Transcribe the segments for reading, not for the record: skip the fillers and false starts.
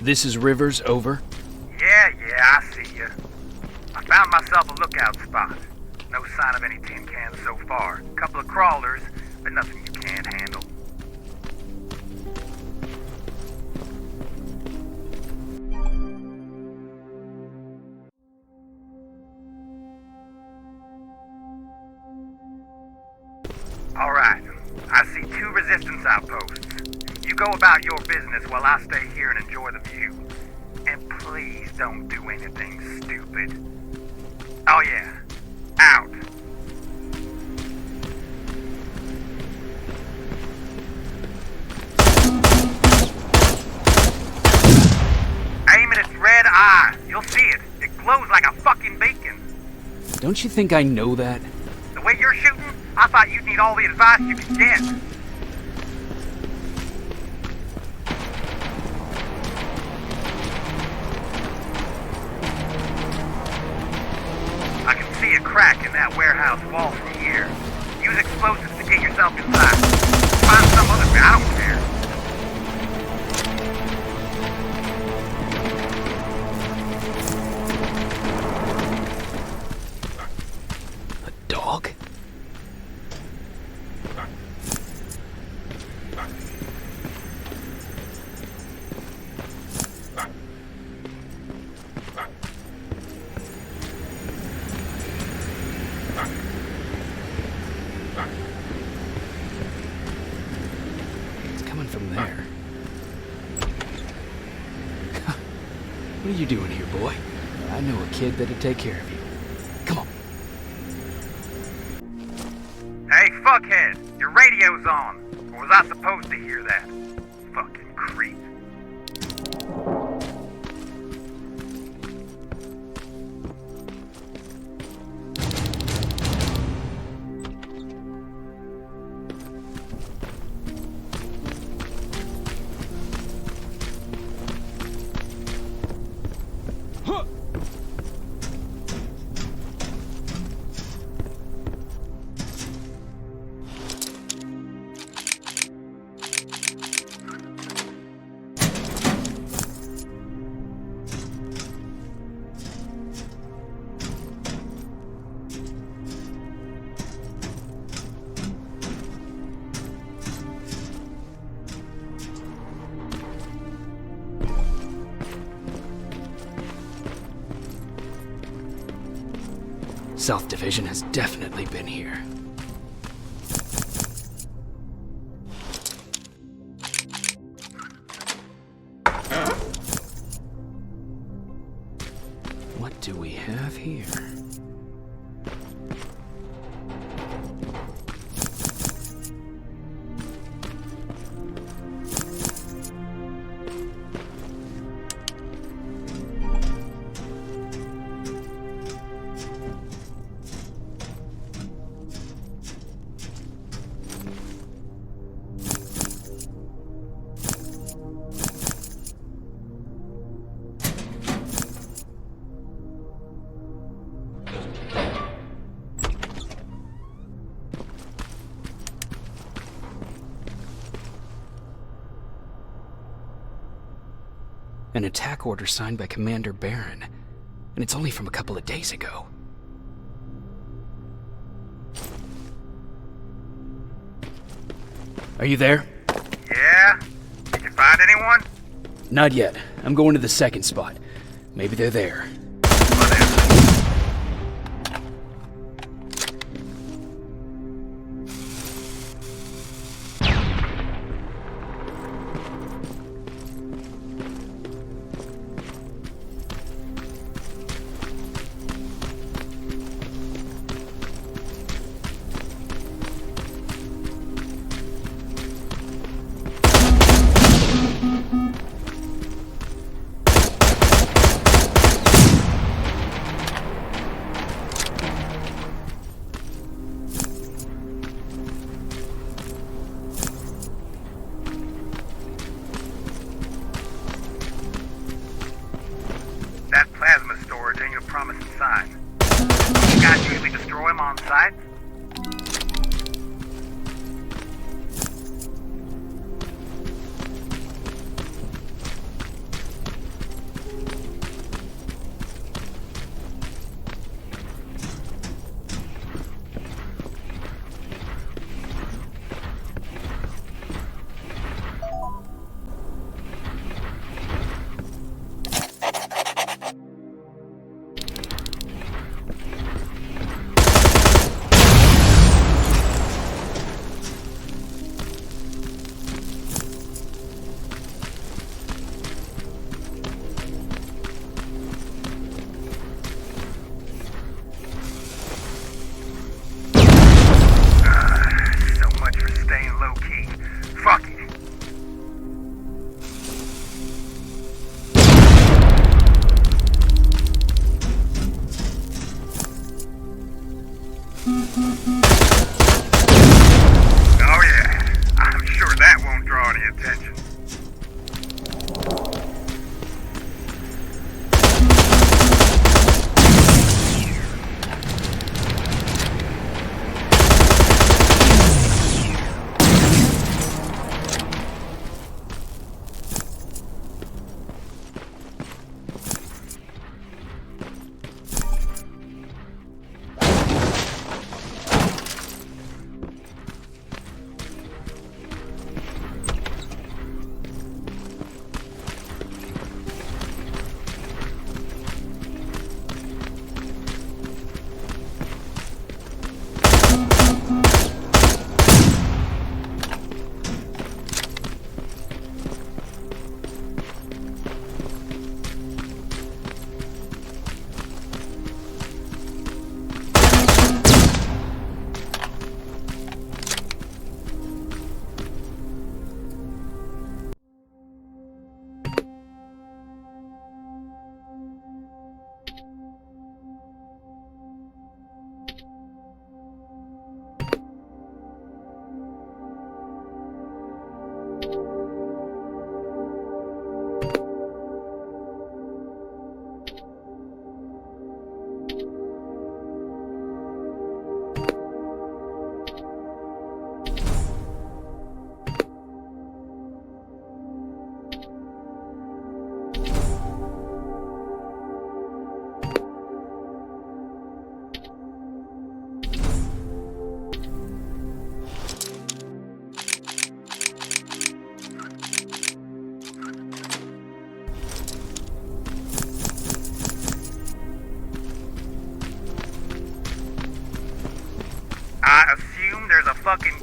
This is Rivers, over. Yeah, I see you. I found myself a lookout spot. No sign of any tin cans so far. Couple of crawlers, but nothing you can't handle. Alright, I see 2 resistance outposts. You go about your business while I stay here and enjoy the view. And please don't do anything stupid. Oh yeah, out. Aim at its red eye. You'll see it. It glows like a fucking beacon. Don't you think I know that? The way you're shooting, I thought you'd need all the advice you could get. I can see a crack in that warehouse wall from here. Use explosives to get yourself inside. Find some other way, I don't care. A dog? From there. What are you doing here, boy? I know a kid that'd take care of you. Come on. Hey, fuckhead! Your radio's on! Or was I supposed to hear that? Fucking creep. South Division has definitely been here. What do we have here? An attack order signed by Commander Barron, and it's only from a couple of days ago. Are you there? Yeah? Did you find anyone? Not yet. I'm going to the second spot. Maybe they're there. Whatever.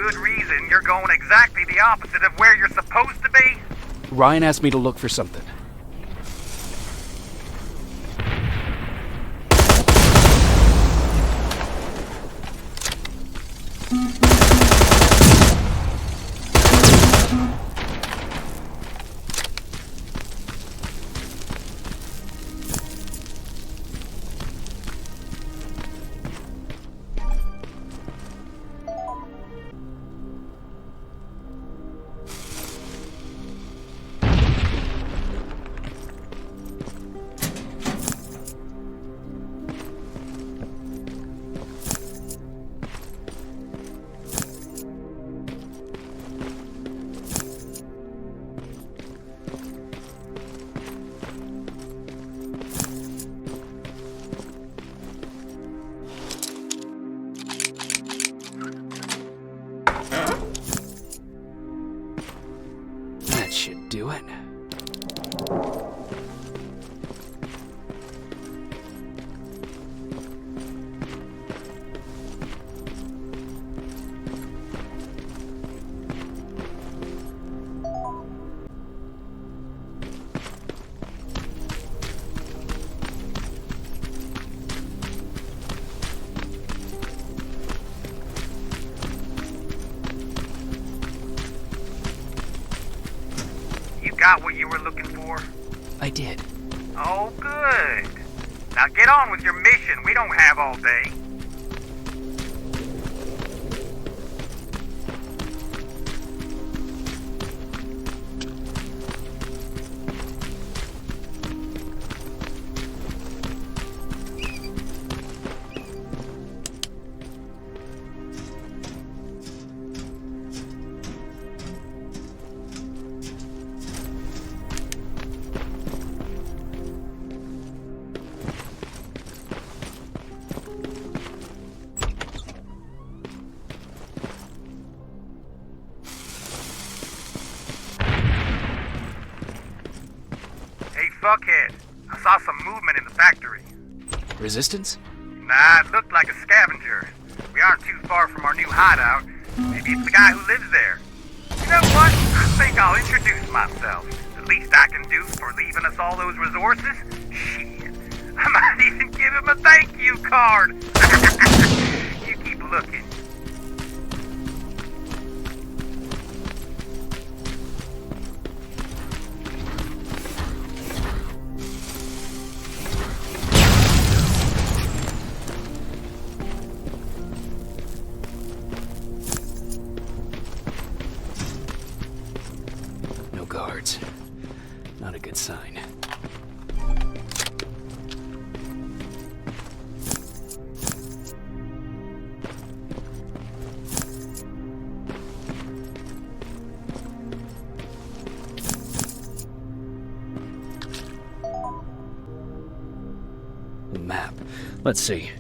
good reason you're going exactly the opposite of where you're supposed to be? Ryan asked me to look for something. That should do it. Got what you were looking for? I did. Oh, good. Now get on with your mission. We don't have all day. Fuckhead, I saw some movement in the factory. Resistance? Nah, it looked like a scavenger. We aren't too far from our new hideout. Maybe it's the guy who lives there. You know what? I think I'll introduce myself. The least I can do for leaving us all those resources? Shit. I might even give him a thank you card. You keep looking. Guards. Not a good sign. The map. Let's see.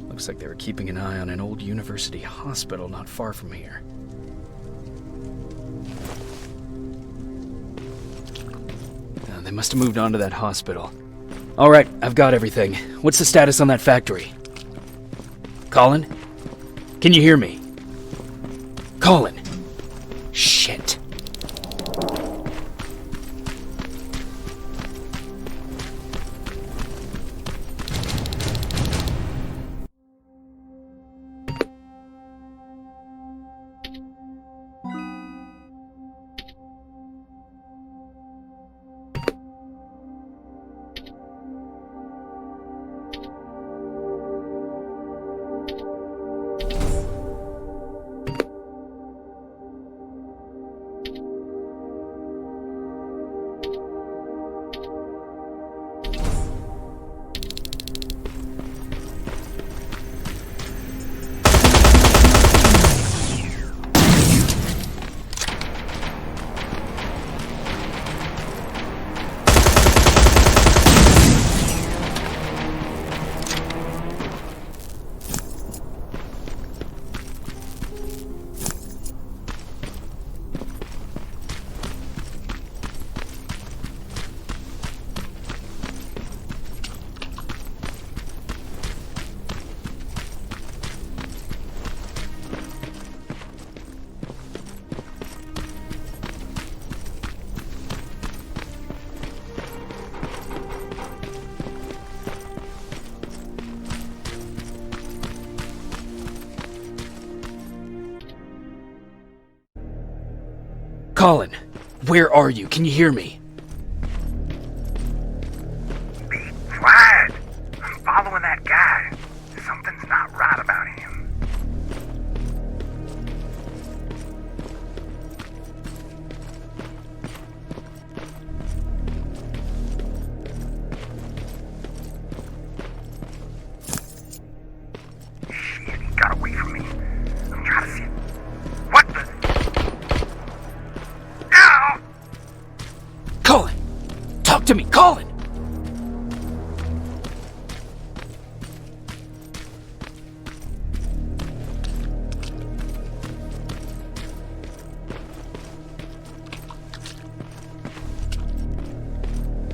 Looks like they were keeping an eye on an old university hospital not far from here. They must have moved on to that hospital. All right, I've got everything. What's the status on that factory? Colin? Can you hear me? Colin! Shit. Colin, where are you? Can you hear me? Be quiet. I'm following that guy. Something's not right about him. Shit, he got away from me. I'm trying to see. What the? Ow! Colin! Talk to me, Colin!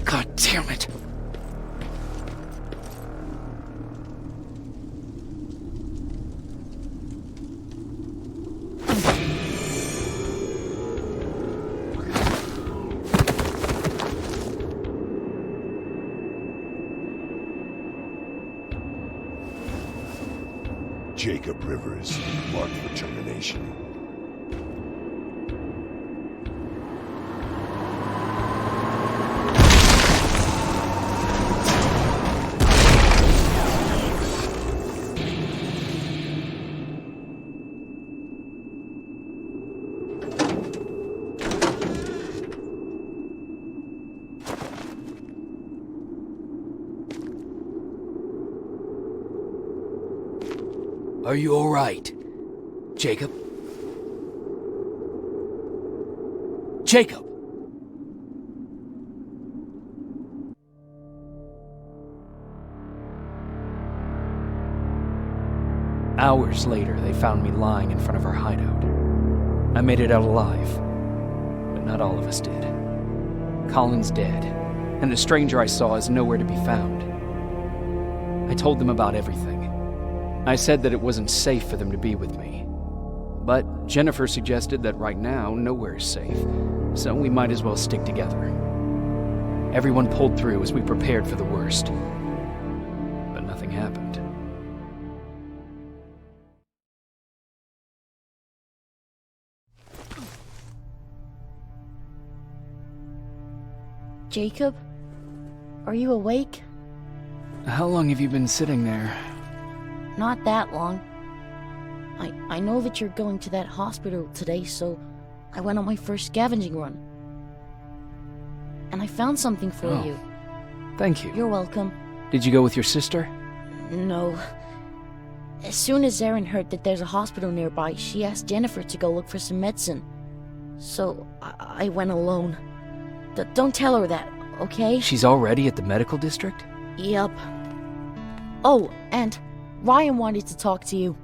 God damn it! Jacob Rivers, marked for termination. Are you alright? Jacob? Jacob! Hours later, they found me lying in front of our hideout. I made it out alive, but not all of us did. Colin's dead, and the stranger I saw is nowhere to be found. I told them about everything. I said that it wasn't safe for them to be with me. But Jennifer suggested that right now, nowhere is safe, so we might as well stick together. Everyone pulled through as we prepared for the worst. But nothing happened. Jacob? Are you awake? How long have you been sitting there? Not that long. I know that you're going to that hospital today, so I went on my first scavenging run. And I found something for you. Thank you. You're welcome. Did you go with your sister? No. As soon as Erin heard that there's a hospital nearby, she asked Jennifer to go look for some medicine. So I went alone. Don't tell her that, okay? She's already at the medical district? Yup. Oh, and Ryan wanted to talk to you.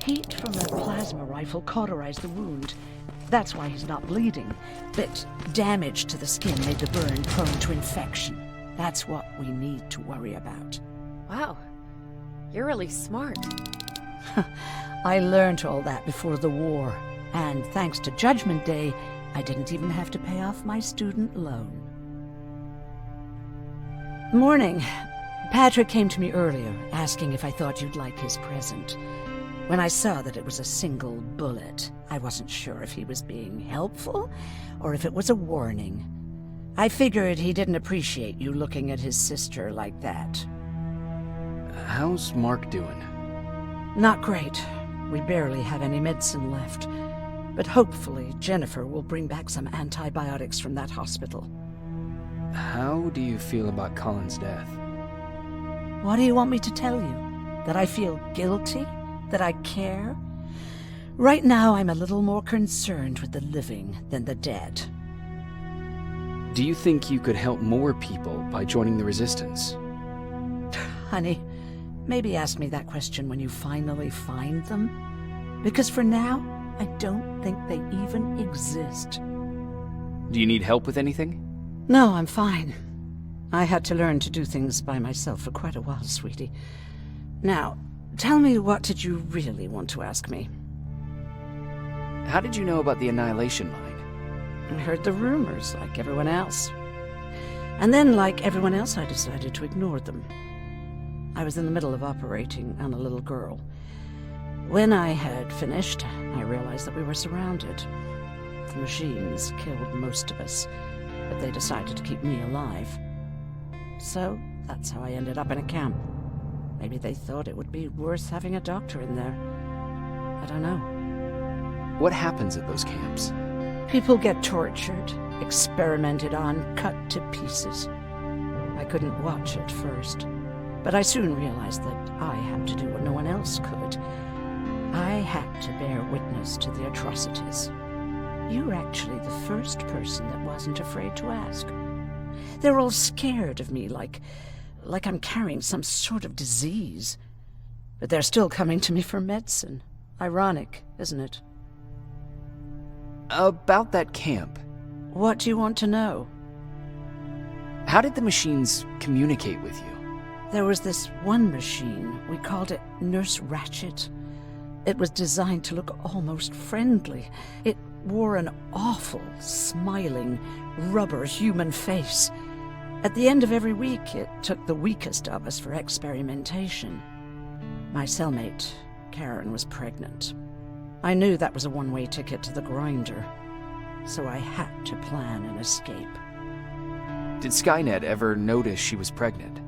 Heat from that plasma rifle cauterized the wound. That's why he's not bleeding. But damage to the skin made the burn prone to infection. That's what we need to worry about. Wow, you're really smart. I learned all that before the war. And thanks to Judgment Day, I didn't even have to pay off my student loan. Morning. Patrick came to me earlier, asking if I thought you'd like his present. When I saw that it was a single bullet, I wasn't sure if he was being helpful or if it was a warning. I figured he didn't appreciate you looking at his sister like that. How's Mark doing? Not great. We barely have any medicine left. But hopefully Jennifer will bring back some antibiotics from that hospital. How do you feel about Colin's death? What do you want me to tell you? That I feel guilty? That I care? Right now I'm a little more concerned with the living than the dead. Do you think you could help more people by joining the Resistance? Honey, maybe ask me that question when you finally find them. Because for now, I don't think they even exist. Do you need help with anything? No, I'm fine. I had to learn to do things by myself for quite a while, sweetie. Now, tell me, what did you really want to ask me? How did you know about the Annihilation Mine? I heard the rumors, like everyone else. And then, like everyone else, I decided to ignore them. I was in the middle of operating on a little girl. When I had finished, I realized that we were surrounded. The machines killed most of us, but they decided to keep me alive. So, that's how I ended up in a camp. Maybe they thought it would be worth having a doctor in there. I don't know. What happens at those camps? People get tortured, experimented on, cut to pieces. I couldn't watch at first, but I soon realized that I had to do what no one else could. I had to bear witness to the atrocities. You were actually the first person that wasn't afraid to ask. They're all scared of me, like I'm carrying some sort of disease. But they're still coming to me for medicine. Ironic, isn't it? About that camp. What do you want to know? How did the machines communicate with you? There was this one machine. We called it Nurse Ratchet. It was designed to look almost friendly. It wore an awful, smiling, rubber human face. At the end of every week, it took the weakest of us for experimentation. My cellmate, Karen, was pregnant. I knew that was a one-way ticket to the grinder, so I had to plan an escape. Did Skynet ever notice she was pregnant?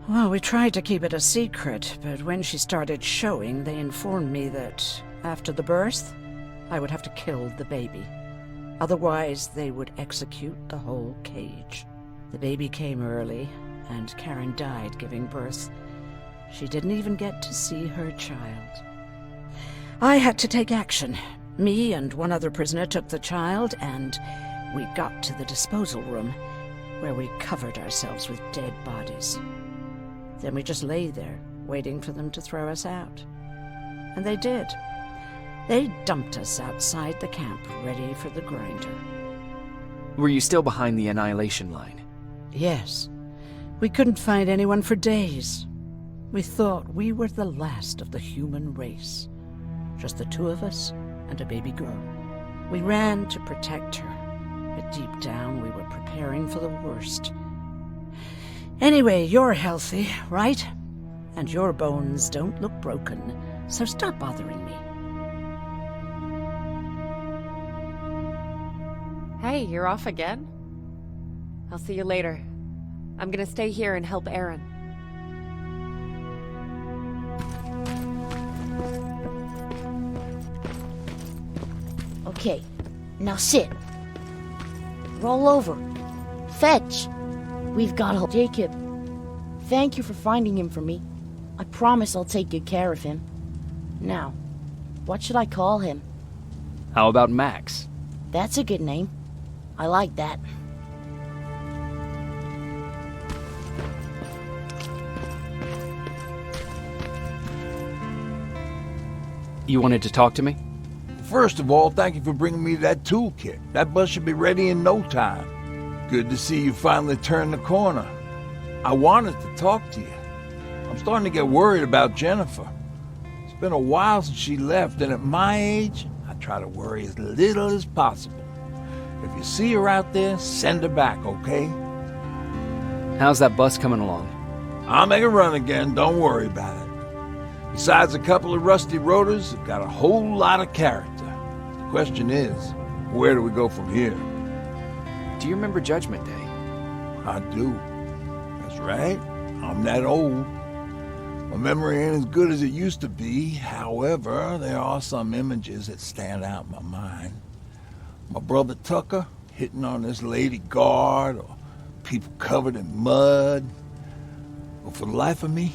Well, we tried to keep it a secret, but when she started showing, they informed me that after the birth, I would have to kill the baby. Otherwise, they would execute the whole cage. The baby came early, and Karen died giving birth. She didn't even get to see her child. I had to take action. Me and one other prisoner took the child, and we got to the disposal room, where we covered ourselves with dead bodies. Then we just lay there, waiting for them to throw us out. And they did. They dumped us outside the camp, ready for the grinder. Were you still behind the annihilation line? Yes. We couldn't find anyone for days. We thought we were the last of the human race. Just the two of us and a baby girl. We ran to protect her, but deep down we were preparing for the worst. Anyway, you're healthy, right? And your bones don't look broken, so stop bothering me. Hey, you're off again? I'll see you later. I'm gonna stay here and help Aaron. Okay, now sit. Roll over. Fetch. We've got help Jacob. Thank you for finding him for me. I promise I'll take good care of him. Now, what should I call him? How about Max? That's a good name. I like that. You wanted to talk to me? First of all, thank you for bringing me that toolkit. That bus should be ready in no time. Good to see you finally turned the corner. I wanted to talk to you. I'm starting to get worried about Jennifer. It's been a while since she left, and at my age, I try to worry as little as possible. If you see her out there, send her back, okay? How's that bus coming along? I'll make a run again, don't worry about it. Besides a couple of rusty rotors, it's got a whole lot of character. The question is, where do we go from here? Do you remember Judgment Day? I do. That's right. I'm that old. My memory ain't as good as it used to be. However, there are some images that stand out in my mind. My brother Tucker hitting on this lady guard, or people covered in mud. But for the life of me,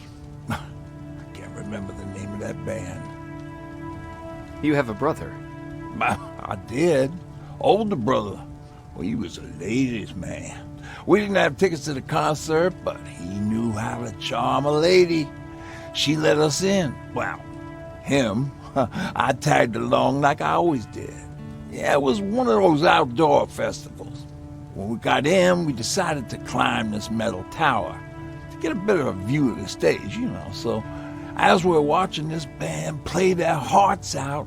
I can't remember the name of that band. You have a brother. I did. Older brother. Well, he was a ladies' man. We didn't have tickets to the concert, but he knew how to charm a lady. She let us in. Well, him. I tagged along like I always did. Yeah, it was one of those outdoor festivals. When we got in, we decided to climb this metal tower to get a bit of a view of the stage, you know. So as we're watching this band play their hearts out,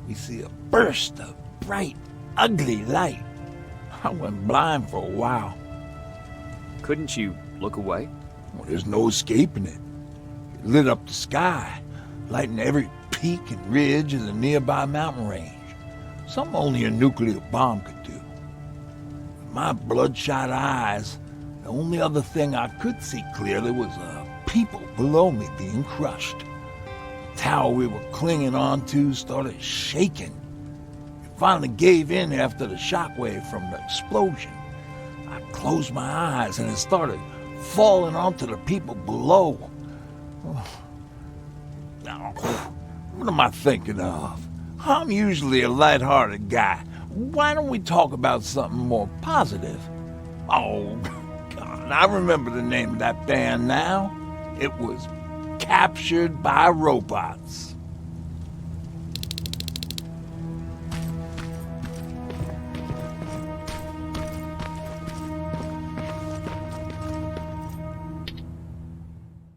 we see a burst of bright, ugly light. I went blind for a while. Couldn't you look away? Well, there's no escaping it. lit up the sky, lighting every peak and ridge of the nearby mountain range. Something only a nuclear bomb could do. With my bloodshot eyes, the only other thing I could see clearly was people below me being crushed. The tower we were clinging onto started shaking. It finally gave in after the shockwave from the explosion. I closed my eyes and it started falling onto the people below. Now, what am I thinking of? I'm usually a lighthearted guy. Why don't we talk about something more positive? Oh, God, I remember the name of that band now. It was Captured by Robots.